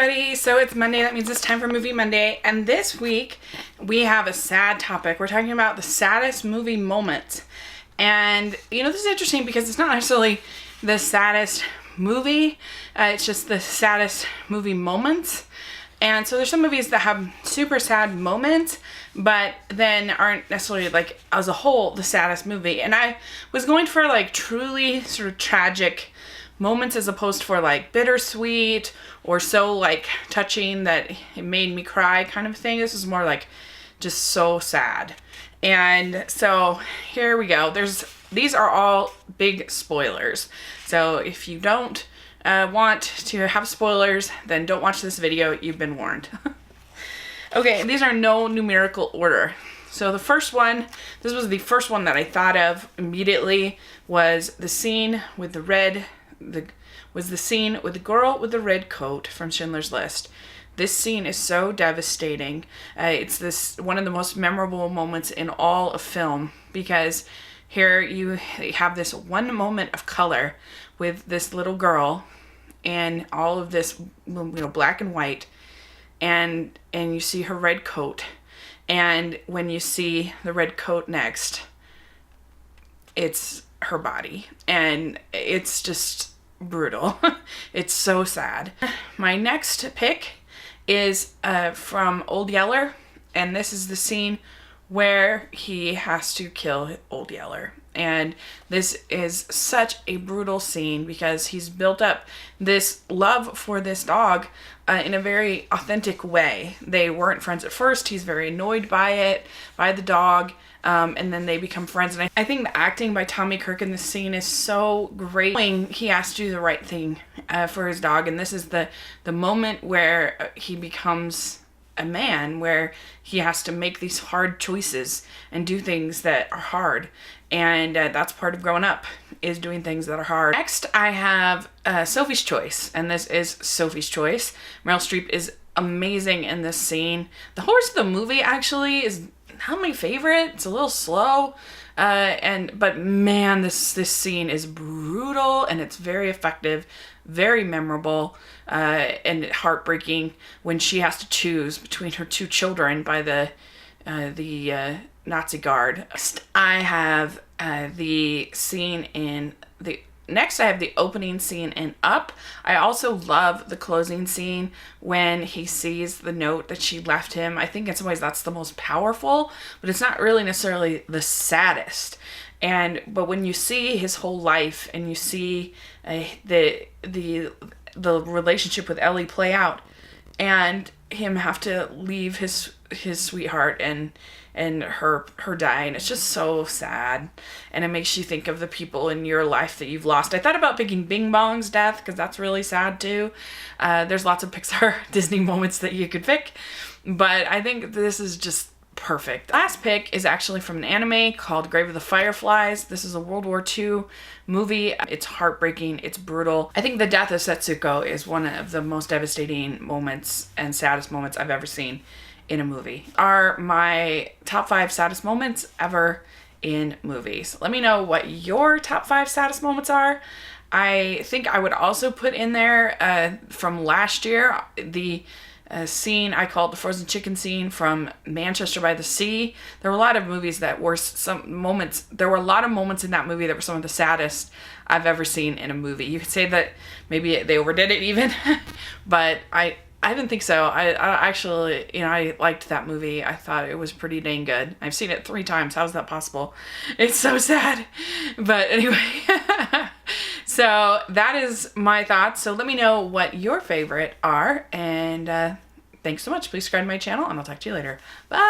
everybody. So it's Monday. That means it's time for Movie Monday. And this week we have a sad topic. We're talking about the saddest movie moments. And you know, this is interesting because it's not necessarily the saddest movie. It's just the saddest movie moments. And so there's some movies that have super sad moments, but then aren't necessarily, like, as a whole, the saddest movie. And I was going for, like, truly sort of tragic moments as opposed for, like, bittersweet or so, like, touching that it made me cry kind of thing. This is more, like, just so sad. And so here we go. These are all big spoilers. So if you don't want to have spoilers, then don't watch this video. You've been warned. Okay, these are no numerical order. So the first one, this was the first one that I thought of immediately, was the scene with the scene with the girl with the red coat from Schindler's List. This scene is so devastating. It's one of the most memorable moments in all of film, because here you have this one moment of color with this little girl and all of this, you know, black and white, and you see her red coat, and when you see the red coat next, it's her body, and it's just brutal. It's so sad. My next pick is from Old Yeller, and this is the scene where he has to kill Old Yeller. And this is such a brutal scene because he's built up this love for this dog in a very authentic way. They weren't friends at first. He's very annoyed by the dog, and then they become friends. And I think the acting by Tommy Kirk in this scene is so great. He has to do the right thing for his dog, and this is the moment where he becomes a man, where he has to make these hard choices and do things that are hard. And that's part of growing up, is doing things that are hard. Next, I have Sophie's Choice, and this is Sophie's Choice. Meryl Streep is amazing in this scene. The whole rest of the movie actually is not my favorite. It's a little slow, but man, this scene is brutal, and it's very effective, very memorable, and heartbreaking when she has to choose between her two children by the Nazi guard. I have the scene in the Next, I have the opening scene in Up. I also love the closing scene when he sees the note that she left him. I think in some ways that's the most powerful, but it's not really necessarily the saddest. But when you see his whole life and you see the relationship with Ellie play out, and him have to leave his sweetheart and her dying, it's just so sad, and it makes you think of the people in your life that you've lost. I thought about picking Bing Bong's death because that's really sad too. There's lots of Pixar Disney moments that you could pick, but I think this is just perfect. Last pick is actually from an anime called Grave of the Fireflies. This is a World War II movie. It's heartbreaking. It's brutal. I think the death of Setsuko is one of the most devastating moments and saddest moments I've ever seen in a movie. Are my top 5 saddest moments ever in movies. Let me know what your top 5 saddest moments are. I think I would also put in there from last year the scene I called the frozen chicken scene from Manchester by the Sea. There were a lot of movies that were there were a lot of moments in that movie that were some of the saddest I've ever seen in a movie. You could say that maybe they overdid it even, but I didn't think so. I actually, you know, I liked that movie. I thought it was pretty dang good. I've seen it 3 times. How is that possible? It's so sad. But anyway, so that is my thoughts. So let me know what your favorite are. And thanks so much. Please subscribe to my channel, and I'll talk to you later. Bye.